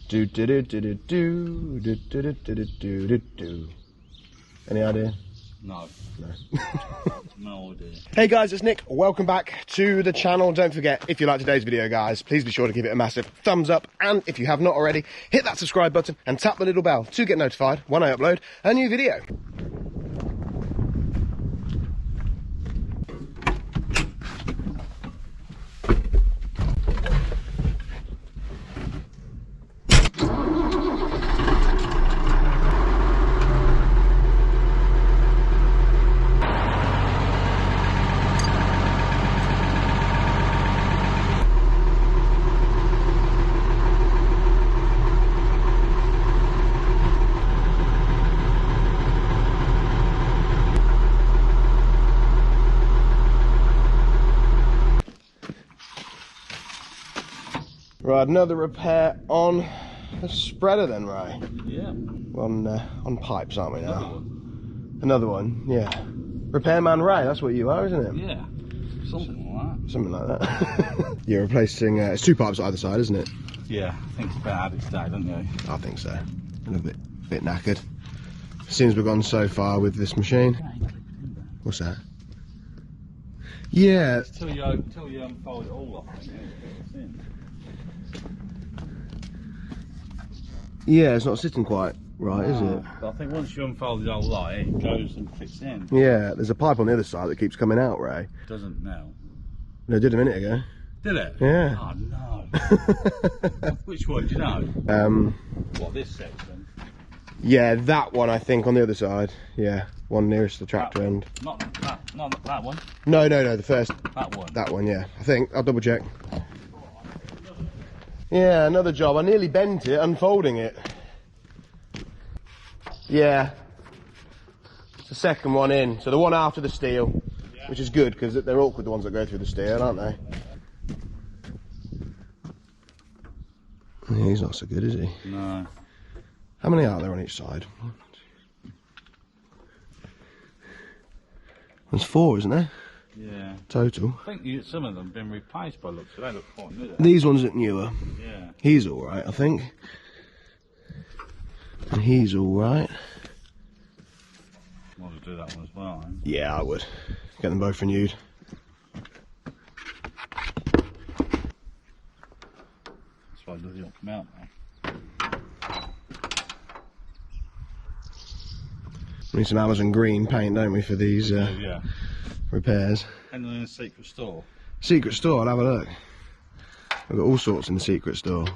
Do do do do do do do do do do do do. Any idea? No. No. No idea. Hey guys, it's Nick. Welcome back to the channel. Don't forget, if you like today's video, guys, please be sure to give it a massive thumbs up. And if you have not already, hit that subscribe button and tap the little bell to get notified when I upload a new video. Right, another repair on the spreader then, Ray. Yeah. On pipes, aren't we now? Another one, yeah. Repairman Ray, that's what you are, isn't it? Yeah. Something like that. Something like that. You're replacing, it's two pipes either side, isn't it? Yeah, I think it's about its day, don't you? I think so. A little bit knackered. Seems we've gone so far with this machine. What's that? Yeah. Till you unfold it all off, I think it's in. Yeah, it's not sitting quite right, is it? But I think once you unfold the whole lot, it goes and fits in. Yeah, there's a pipe on the other side that keeps coming out, Ray. Doesn't now. No, it did a minute ago. Did it? Yeah. Oh no. Which one do you know? What, this section? Yeah, that one I think on the other side. Yeah, one nearest the tractor end. Not that one. No, the first. That one. That one, yeah. I think. I'll double check. Yeah, another job. I nearly bent it, unfolding it. Yeah. It's the second one in. So the one after the steel, yeah. Which is good because they're awkward, the ones that go through the steel, aren't they? Yeah, he's not so good, is he? No. How many are there on each side? There's four, isn't there? Yeah. Total. I think some of them have been replaced by looks, so they look quite new. These ones are newer. Yeah. He's alright, I think. And he's alright. Might as well do that one as well, eh? Yeah, I would. Get them both renewed. That's why it doesn't come out now. We need some Amazon green paint, don't we, for these Yeah. repairs. And then in the secret store. Secret store, I'll have a look. I've got all sorts in the secret store.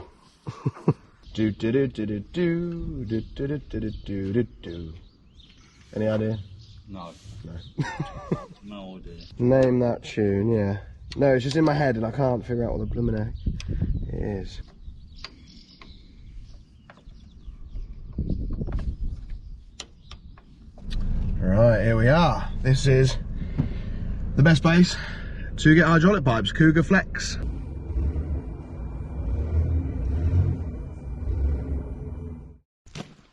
Do do do do do do do do do do do do. Any idea? No. No. No idea. Name that tune, yeah. No, it's just in my head and I can't figure out what the blooming heck it is. Right, here we are. This is the best place to get hydraulic pipes, Cougar Flex.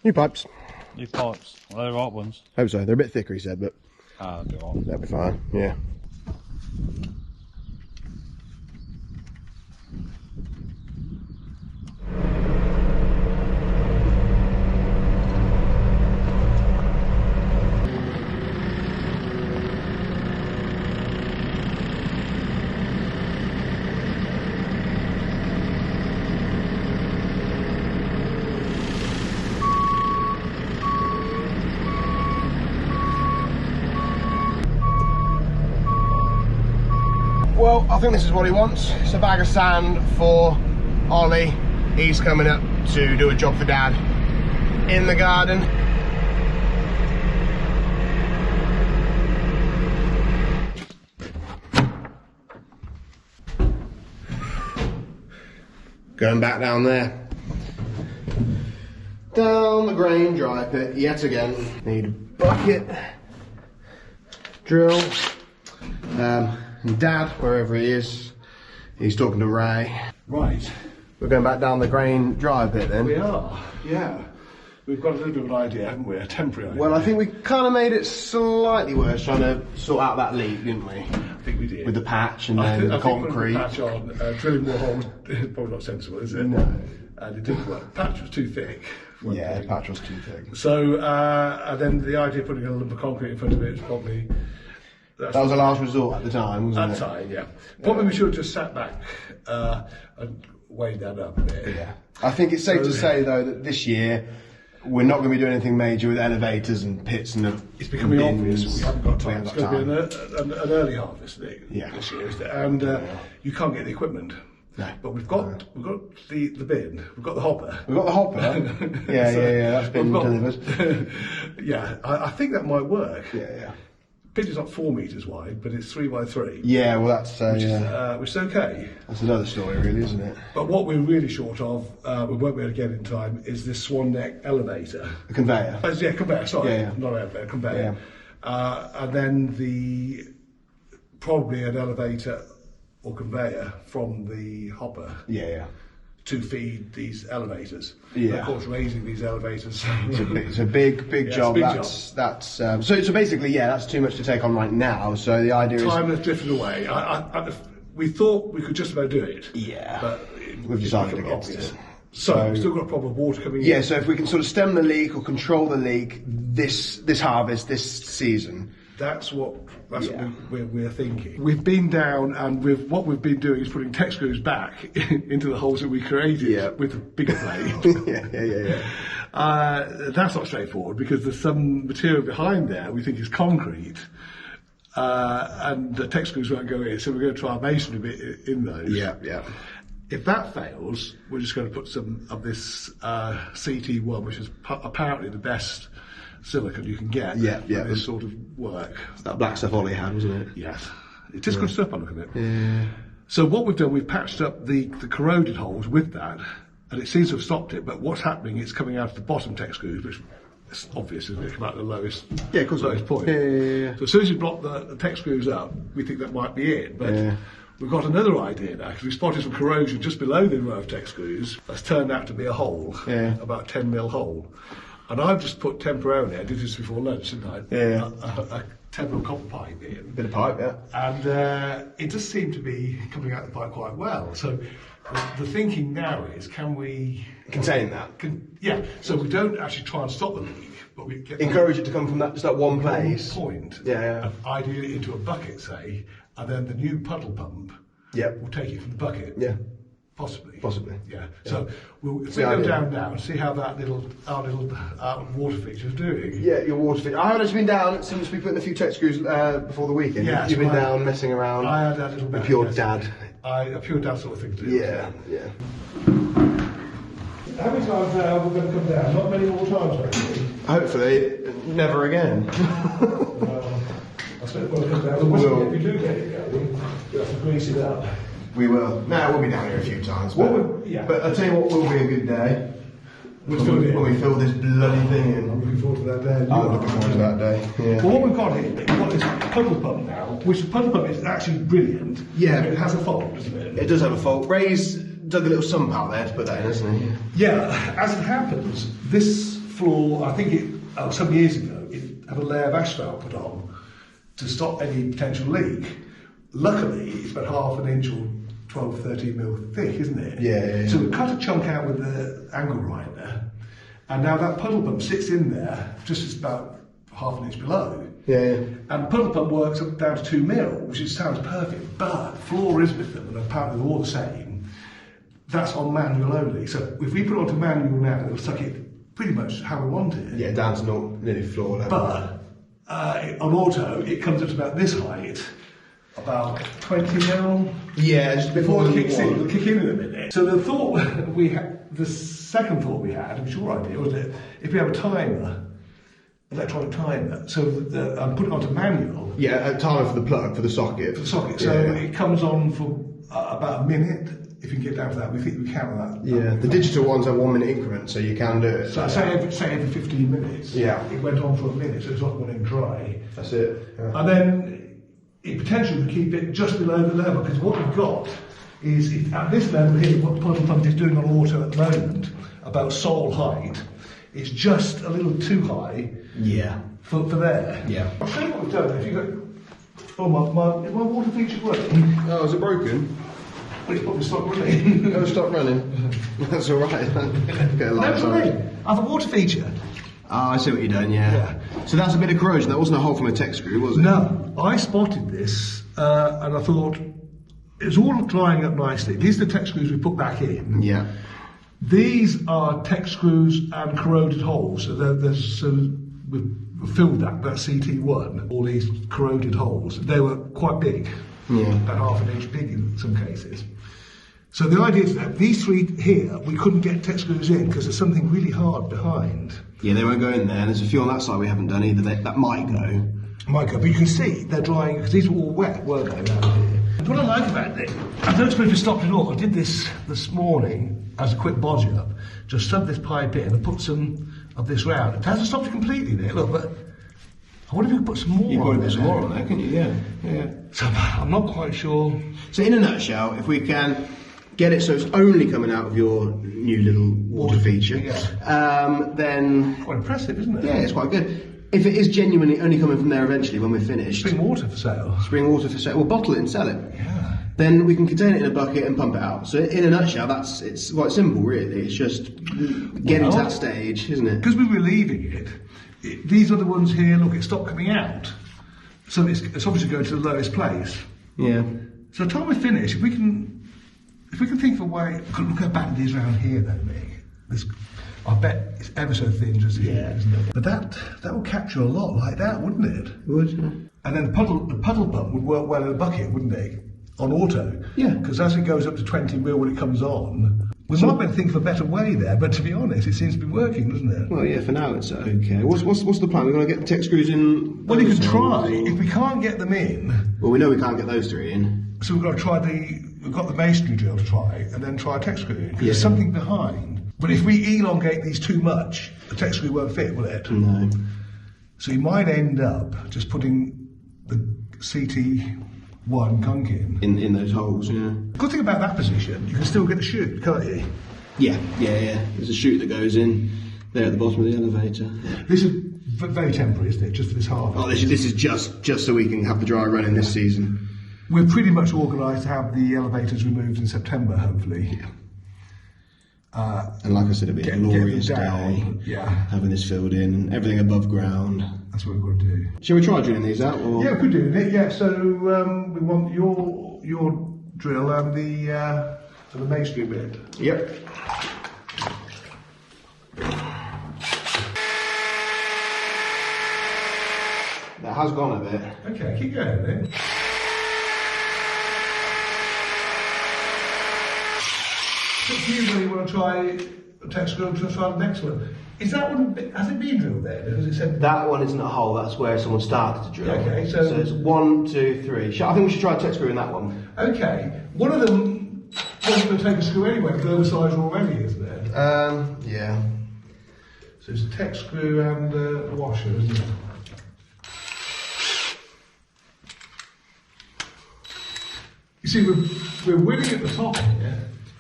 New pipes. New pipes. Well, they're right ones. Hope so. They're a bit thicker, he said, but Ah, they're right. that'll be fine. Yeah. Well, I think this is what he wants. It's a bag of sand for Ollie. He's coming up to do a job for Dad in the garden. Going back down there. Down the grain dry pit yet again. Need a bucket, drill, and Dad, wherever he is, he's talking to Ray. Right. We're going back down the grain dry pit then. We are, yeah. We've got a little bit of an idea, haven't we? A temporary idea. Well, I think we kind of made it slightly worse trying to sort out that leak, didn't we? I think we did. With the patch and then the concrete. I think putting the patch on, drilling more holes is probably not sensible, is it? No. and it didn't work. Patch was too thick. Yeah, patch was too thick. So, and then the idea of putting a lump of concrete in front of it was probably... That was a last resort at the time, wasn't it? At the time, yeah. Probably we should have just sat back and weighed that up a bit. Yeah. I think it's safe to say, though, that this year we're not going to be doing anything major with elevators and pits and it's becoming obvious we haven't got time. It's going to be an early harvest this year, isn't it? And you can't get the equipment. No. But we've got the bin, we've got the hopper. We've got the hopper. yeah, that's been delivered. Yeah, I think that might work. Yeah. Pit is not 4 metres wide, but it's 3 by 3. Yeah, well that's which is okay. That's another story, really, isn't it? But what we're really short of, we won't be able to get in time, is this swan neck elevator. A conveyor. Yeah, conveyor. Sorry, yeah. Not elevator, conveyor. Yeah. And then probably an elevator or conveyor from the hopper. Yeah. To feed these elevators. Yeah. But of course, raising these elevators. It's a big job. So basically, that's too much to take on right now. So the idea time has drifted away. We thought we could just about do it. Yeah. But we've decided against it. So we've still got a problem of water coming in. Yeah. So if we can sort of stem the leak or control the leak this harvest, this season. That's what we're thinking. We've been down, and what we've been doing is putting tech screws back into the holes that we created with a bigger blade. yeah. That's not straightforward because there's some material behind there we think is concrete, and the tech screws won't go in. So we're going to try a masonry bit in those. Yeah. If that fails, we're just going to put some of this CT1, which is apparently the best silicon you can get for this sort of work. It's that black stuff Ollie had, wasn't it? Yes. It is good stuff, I look at it. Yeah. So what we've done, we've patched up the corroded holes with that, and it seems to have stopped it, but what's happening, it's coming out of the bottom tech screws, which is obvious, isn't it? Come out at the lowest point. Yeah. So as soon as you block the tech screws up, we think that might be it. But we've got another idea now, because we spotted some corrosion just below the row of tech screws. That's turned out to be a hole, about 10 mil hole. And I've just put temporarily, I did this before lunch, didn't I? Yeah. A 10 mil copper pipe in. Bit of pipe, yeah. And it does seem to be coming out the pipe quite well. So the thinking now is, can we... Contain that? So we don't actually try and stop the leak, but we get... Encourage it to come from just that one place. Point. Yeah. And ideally into a bucket, say, and then the new puddle pump will take it from the bucket. Yeah. Possibly. Yeah. So if we go down now and see how our little water feature is doing. Yeah, your water feature. I haven't actually been down since we put in a few tech screws before the weekend. Yeah, You've been down messing around. I had that little bit. A pure dad sort of thing to do. Yeah. How many times now are we going to come down? Not many more times, actually. Hopefully, never again. I suppose we'll come down. If we do get it going, we'll have to grease it up. We will. No, we'll be down here a few times. But I'll tell you what will be a good day. When we fill this bloody thing in. I'm looking forward to that day. I'm looking forward to that day. Yeah. Well, what we've got here, we've got this puddle pump now, which the puddle pump is actually brilliant. Yeah. It has a fault, doesn't it? It does have a fault. Ray's dug a little sump out there to put that in, hasn't he? Yeah. As it happens, this floor, I think some years ago, it had a layer of asphalt put on to stop any potential leak. Luckily, it's about half an inch or 12, 13 mil thick, isn't it? Yeah. So we cut a chunk out with the angle grinder, and now that puddle pump sits in there, just about half an inch below. Yeah. And puddle pump works up down to 2 mil, which sounds perfect, but floor is with them, and apparently they're all the same. That's on manual only. So if we put it onto manual now, it'll suck it pretty much how we want it. Yeah, down to nearly floor level. But on auto, it comes up to about this height. About 20 mil. Yeah, just before it kicks in. It'll kick in a minute. So the second thought we had, which was your idea, was that if we have a timer, electronic timer, so and put it onto manual. Yeah, a timer for the plug, for the socket. So it comes on for about a minute. If you can get down to that, we think we can that. Yeah, the digital ones are 1 minute increments, so you can do it. So say every 15 minutes. Yeah. It went on for a minute, so it's not running dry. That's it. Yeah. And then it potentially would keep it just below the level, because what we've got is at this level here, what the puddle pump is doing on auto at the moment, about sole height, it's just a little too high. Yeah. For there. Yeah. I'll show you what we've done. If you go, is my water feature working? Oh, is it broken? Well, it's probably stopped running. Oh, stop running. That's all right. Get a light No, on. I have a water feature. Ah, I see what you're doing, yeah. So that's a bit of corrosion. That wasn't a hole from a tech screw, was it? No, I spotted this and I thought it was all drying up nicely. These are the tech screws we put back in. Yeah. These are tech screws and corroded holes. So we've filled that CT1, all these corroded holes. They were quite big, about half an inch big in some cases. So the idea is that these three here, we couldn't get tech screws in because there's something really hard behind. Yeah, they won't go in there. And there's a few on that side we haven't done either. That might go. Might go, but you can see they're drying because these were all wet, weren't they, around here? What I like about it, I don't suppose we stopped it all. I did this morning as a quick bodge up. Just stubbed this pipe in and put some of this round. It hasn't stopped it completely, Nick, look, but I wonder if we could put some more on. You could put some more on there, couldn't you? Yeah. So I'm not quite sure. So in a nutshell, if we can get it so it's only coming out of your new little water feature, then... Quite impressive, isn't it? Yeah, it's quite good. If it is genuinely only coming from there eventually when we're finished... Spring water for sale. Spring water for sale. We'll bottle it and sell it. Yeah. Then we can contain it in a bucket and pump it out. So in a nutshell, it's quite simple, really. It's just getting to that stage, isn't it? Because we were leaving it, these are the ones here, look, it stopped coming out. So it's obviously going to the lowest place. Yeah. So the time we finish, if we can think of a way, look how bad it is around here though, Nick. I bet it's ever so thin just here, isn't it? But that would capture a lot like that, wouldn't it? It would, yeah. And then the puddle pump would work well in a bucket, wouldn't it? On auto. Yeah. Because as it goes up to 20 mil when it comes on, we might be able to think of a better way there, but to be honest, it seems to be working, doesn't it? Well, yeah, for now it's okay. What's the plan? We're going to get the tech screws in? Well, you can try. If we can't get them in... Well, we know we can't get those three in. So we've got to try we've got the masonry drill to try, and then try a tech screw in. There's something behind. But if we elongate these too much, the tech screw won't fit, will it? No. So you might end up just putting the CT1 gunk in those holes, yeah. Good thing about that position, you can still get the chute, can't you? Yeah. There's a chute that goes in there at the bottom of the elevator. This is very temporary, isn't it? Just for this harvest. Oh, this is just so we can have the dry running this season. We're pretty much organised to have the elevators removed in September, hopefully. And like I said, it'll be a glorious day. Yeah. Having this filled in and everything above ground. That's what we've got to do. Shall we try drilling these out? Or? Yeah, we could do it. Yeah. So we want your drill and the masonry bit. Yep. That has gone a bit. Okay, keep going then. It's up to you whether you want to try a tech screw or try the next one. Is that one, has it been drilled there? Because it said... That one isn't a hole, that's where someone started to drill. Okay, so it's 1, 2, 3. I think we should try a tech screw in that one. Okay. One of them wants to take a screw anyway, because they're oversized already, isn't it? Yeah. So it's a tech screw and a washer, isn't it? You see, we're winning at the top here.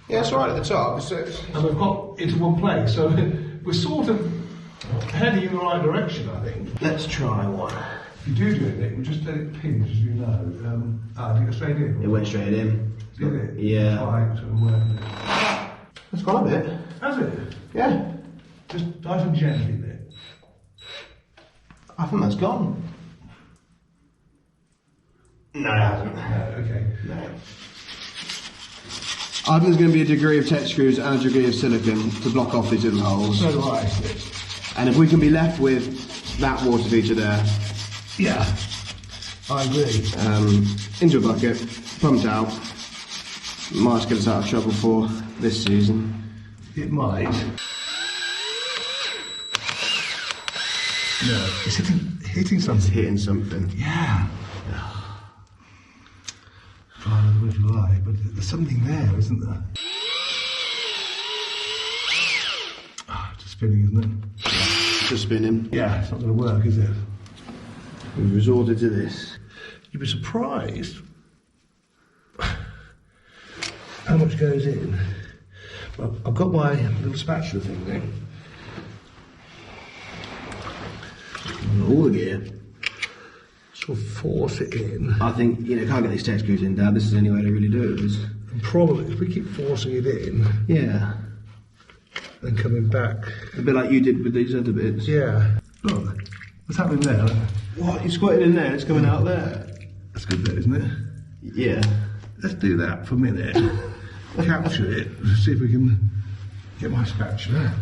Yeah, it's right at the top. And we've got into one place, so we're sort of heading in the right direction, I think. Let's try one. If you do it, Nick, we'll just let it pinch, as you know. Did it go straight in? It went straight in. Did it? Yeah. Right, so It's gone a bit. has it? Yeah. Just nice and gently, Nick. I think that's gone. No, it hasn't. No, okay. No. I think there's going to be a degree of tech screws and a degree of silicone to block off these little holes. So do I. And if we can be left with that water feature there, Yeah, I agree. into a bucket, pumped out, might get us out of trouble for this season. It might. No, it's hitting something. It's hitting something. Yeah. Try another if you like, but there's something there, isn't there? Ah, it's just spinning, isn't it? Just spinning. Yeah, it's not going to work, is it? We've resorted to this. You'd be surprised how much goes in. Well, I've got my little spatula thing there. All the gear. Sort of force it in. I think, can't get these tech screws in, Dad. This is the only way to really do it. And probably, if we keep forcing it in... Yeah. And coming back... A bit like you did with these other bits. Yeah. Look, what's happening there? What? You squirted in there, it's coming out there. That's a good bit, isn't it? Yeah. Let's do that for a minute. Capture it, see if we can get my spatula.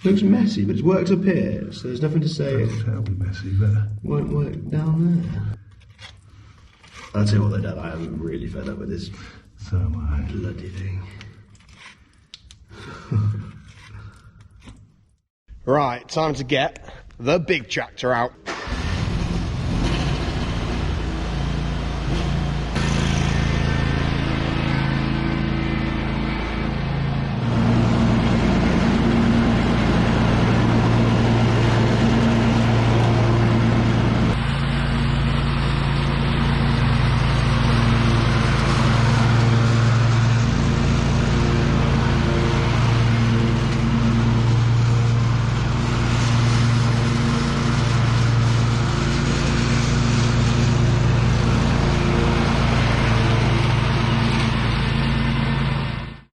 Looks messy, but it's worked up here, so there's nothing to say. It's terribly messy, but... Won't work down there. I'll tell you what, though, Dad, I am really fed up with this so am I. bloody thing. Right, time to get the big tractor out.